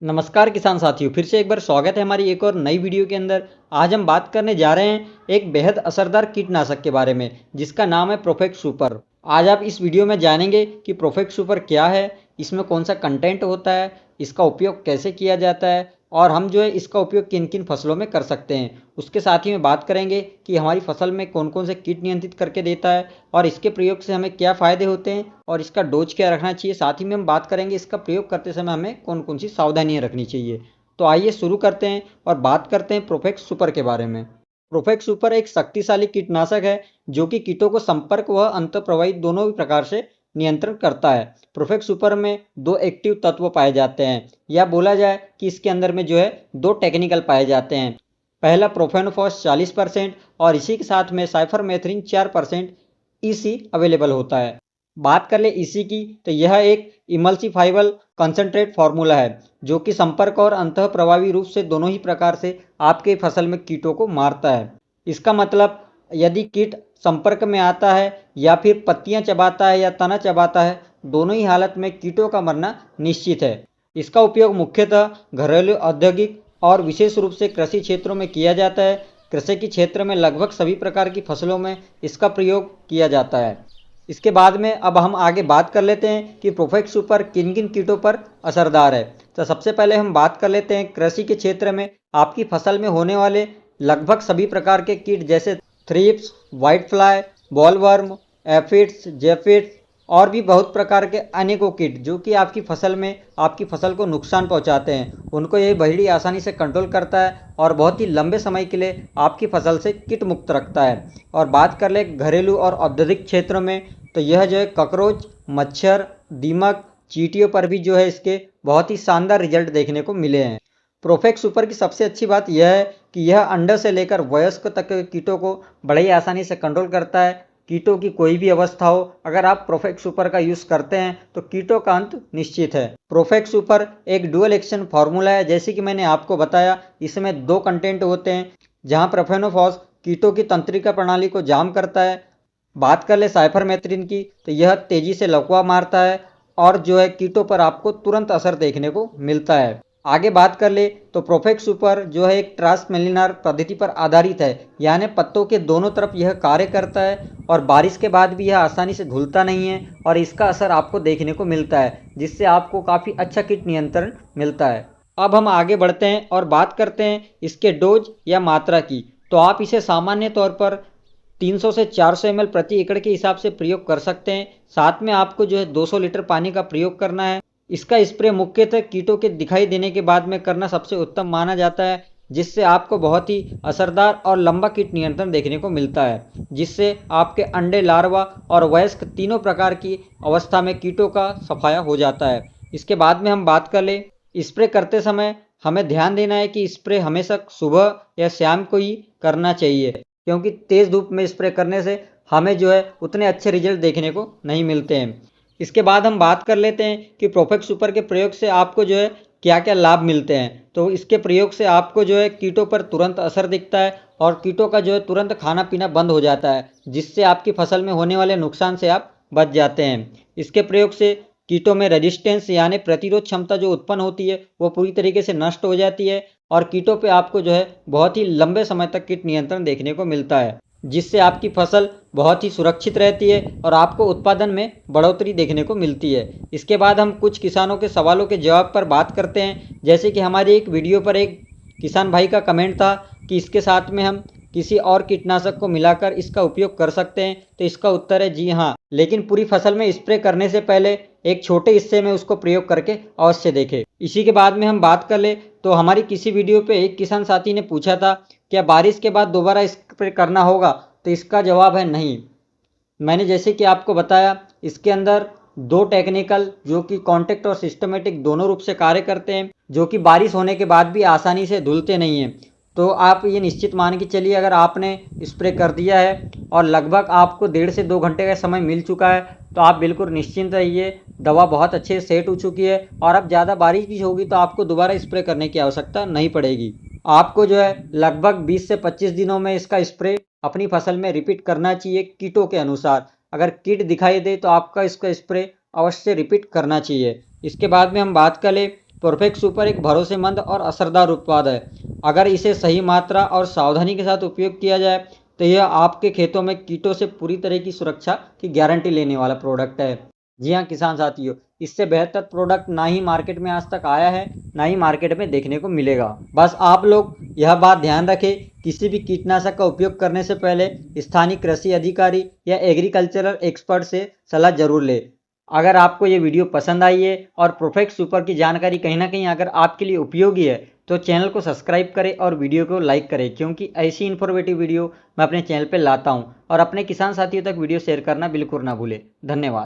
नमस्कार किसान साथियों, फिर से एक बार स्वागत है हमारी एक और नई वीडियो के अंदर। आज हम बात करने जा रहे हैं एक बेहद असरदार कीटनाशक के बारे में जिसका नाम है प्रोफेक्ट सुपर। आज आप इस वीडियो में जानेंगे कि प्रोफेक्ट सुपर क्या है, इसमें कौन सा कंटेंट होता है, इसका उपयोग कैसे किया जाता है और हम जो है इसका उपयोग किन किन फसलों में कर सकते हैं। उसके साथ ही में बात करेंगे कि हमारी फसल में कौन कौन से कीट नियंत्रित करके देता है और इसके प्रयोग से हमें क्या फ़ायदे होते हैं और इसका डोज क्या रखना चाहिए। साथ ही में हम बात करेंगे इसका प्रयोग करते समय हमें कौन कौन सी सावधानियां रखनी चाहिए। तो आइए शुरू करते हैं और बात करते हैं प्रोफेक्ट सुपर के बारे में। प्रोफेक्ट सुपर एक शक्तिशाली कीटनाशक है जो कि कीटों को संपर्क व अंतःप्रवाही दोनों भी प्रकार से नियंत्रण करता है। प्रोफेक्ट सुपर में दो एक्टिव तत्व पाए जाते हैं, या बोला जाए कि इसके अंदर में जो है दो टेक्निकल पाए जाते हैं। पहला प्रोफेनोफॉस 40% और इसी के साथ में साइफरमेथ्रिन 4% ईसी अवेलेबल होता है। बात कर ले ईसी की तो यह एक इमल्सिफाइबल कंसंट्रेट फार्मूला है जो कि संपर्क और अंतः प्रभावी रूप से दोनों ही प्रकार से आपके फसल में कीटों को मारता है। इसका मतलब यदि कीट संपर्क में आता है या फिर पत्तियां चबाता है या तना चबाता है, दोनों ही हालत में कीटों का मरना निश्चित है। इसका उपयोग मुख्यतः घरेलू, औद्योगिक और विशेष रूप से कृषि क्षेत्रों में किया जाता है। कृषि के क्षेत्र में लगभग सभी प्रकार की फसलों में इसका प्रयोग किया जाता है। इसके बाद में अब हम आगे बात कर लेते हैं कि प्रोफेक्ट सुपर किन किन कीटों पर असरदार है। तो सबसे पहले हम बात कर लेते हैं कृषि के क्षेत्र में आपकी फसल में होने वाले लगभग सभी प्रकार के कीट, जैसे thrips, white fly, bollworm, aphids, जेफिड्स और भी बहुत प्रकार के अनेकों कीट जो कि आपकी फसल में आपकी फसल को नुकसान पहुंचाते हैं, उनको ये बड़ी आसानी से कंट्रोल करता है और बहुत ही लंबे समय के लिए आपकी फसल से कीट मुक्त रखता है। और बात कर ले घरेलू और औद्योगिक क्षेत्रों में, तो यह जो है कॉकरोच, मच्छर, दीमक, चींटियों पर भी जो है इसके बहुत ही शानदार रिजल्ट देखने को मिले हैं। प्रोफेक्ट सुपर की सबसे अच्छी बात यह है कि यह अंडे से लेकर वयस्क तक के कीटों को बड़े ही आसानी से कंट्रोल करता है। कीटों की कोई भी अवस्था हो, अगर आप प्रोफेक्ट सुपर का यूज़ करते हैं तो कीटों का अंत निश्चित है। प्रोफेक्ट सुपर एक डुअल एक्शन फार्मूला है, जैसे कि मैंने आपको बताया। इसमें दो कंटेंट होते हैं, जहां प्रोफेनोफॉस कीटों की तंत्रिका प्रणाली को जाम करता है। बात कर ले साइफरमेथ्रिन की तो यह तेजी से लकवा मारता है और जो है कीटों पर आपको तुरंत असर देखने को मिलता है। आगे बात कर ले तो प्रोफेक्ट सुपर जो है एक ट्रांसमेलिनार पद्धति पर आधारित है, यानी पत्तों के दोनों तरफ यह कार्य करता है और बारिश के बाद भी यह आसानी से धुलता नहीं है और इसका असर आपको देखने को मिलता है, जिससे आपको काफ़ी अच्छा कीट नियंत्रण मिलता है। अब हम आगे बढ़ते हैं और बात करते हैं इसके डोज या मात्रा की। तो आप इसे सामान्य तौर पर 300 से 400 ml प्रति एकड़ के हिसाब से प्रयोग कर सकते हैं। साथ में आपको जो है 200 लीटर पानी का प्रयोग करना है। इसका स्प्रे मुख्यतः कीटों के दिखाई देने के बाद में करना सबसे उत्तम माना जाता है, जिससे आपको बहुत ही असरदार और लंबा कीट नियंत्रण देखने को मिलता है, जिससे आपके अंडे, लार्वा और वयस्क तीनों प्रकार की अवस्था में कीटों का सफाया हो जाता है। इसके बाद में हम बात कर ले, स्प्रे करते समय हमें ध्यान देना है कि स्प्रे हमेशा सुबह या शाम को ही करना चाहिए, क्योंकि तेज़ धूप में स्प्रे करने से हमें जो है उतने अच्छे रिजल्ट देखने को नहीं मिलते हैं। इसके बाद हम बात कर लेते हैं कि प्रोफेक्ट सुपर के प्रयोग से आपको जो है क्या क्या लाभ मिलते हैं। तो इसके प्रयोग से आपको जो है कीटों पर तुरंत असर दिखता है और कीटों का जो है तुरंत खाना पीना बंद हो जाता है, जिससे आपकी फसल में होने वाले नुकसान से आप बच जाते हैं। इसके प्रयोग से कीटों में रेजिस्टेंस यानी प्रतिरोध क्षमता जो उत्पन्न होती है वो पूरी तरीके से नष्ट हो जाती है और कीटों पे आपको जो है बहुत ही लंबे समय तक कीट नियंत्रण देखने को मिलता है, जिससे आपकी फसल बहुत ही सुरक्षित रहती है और आपको उत्पादन में बढ़ोतरी देखने को मिलती है। इसके बाद हम कुछ किसानों के सवालों के जवाब पर बात करते हैं। जैसे कि हमारी एक वीडियो पर एक किसान भाई का कमेंट था कि इसके साथ में हम किसी और कीटनाशक को मिलाकर इसका उपयोग कर सकते हैं। तो इसका उत्तर है जी हाँ, लेकिन पूरी फसल में स्प्रे करने से पहले एक छोटे हिस्से में उसको प्रयोग करके अवश्य देखें। इसी के बाद में हम बात कर ले तो हमारी किसी वीडियो पे एक किसान साथी ने पूछा था क्या बारिश के बाद दोबारा स्प्रे करना होगा, तो इसका जवाब है नहीं। मैंने जैसे कि आपको बताया, इसके अंदर दो टेक्निकल जो कि कॉन्टेक्ट और सिस्टमेटिक दोनों रूप से कार्य करते हैं, जो कि बारिश होने के बाद भी आसानी से धुलते नहीं हैं। तो आप ये निश्चित मान के चलिए, अगर आपने स्प्रे कर दिया है और लगभग आपको 1.5 से 2 घंटे का समय मिल चुका है, तो आप बिल्कुल निश्चिंत रहिए, दवा बहुत अच्छे से सेट हो चुकी है और अब ज़्यादा बारिश भी होगी तो आपको दोबारा स्प्रे करने की आवश्यकता नहीं पड़ेगी। आपको जो है लगभग 20 से 25 दिनों में इसका स्प्रे अपनी फसल में रिपीट करना चाहिए कीटों के अनुसार। अगर कीट दिखाई दे तो आपका इसका स्प्रे अवश्य रिपीट करना चाहिए। इसके बाद में हम बात कर ले परफेक्ट सुपर एक भरोसेमंद और असरदार उत्पाद है। अगर इसे सही मात्रा और सावधानी के साथ उपयोग किया जाए तो यह आपके खेतों में कीटों से पूरी तरह की सुरक्षा की गारंटी लेने वाला प्रोडक्ट है। जी हाँ किसान साथियों, इससे बेहतर प्रोडक्ट ना ही मार्केट में आज तक आया है, ना ही मार्केट में देखने को मिलेगा। बस आप लोग यह बात ध्यान रखें, किसी भी कीटनाशक का उपयोग करने से पहले स्थानीय कृषि अधिकारी या एग्रीकल्चरल एक्सपर्ट से सलाह जरूर ले। अगर आपको ये वीडियो पसंद आई है और परफेक्ट सुपर की जानकारी कहीं ना कहीं अगर आपके लिए उपयोगी है तो चैनल को सब्सक्राइब करें और वीडियो को लाइक करें, क्योंकि ऐसी इन्फॉर्मेटिव वीडियो मैं अपने चैनल पर लाता हूँ। और अपने किसान साथियों तक वीडियो शेयर करना बिल्कुल ना भूलें। धन्यवाद।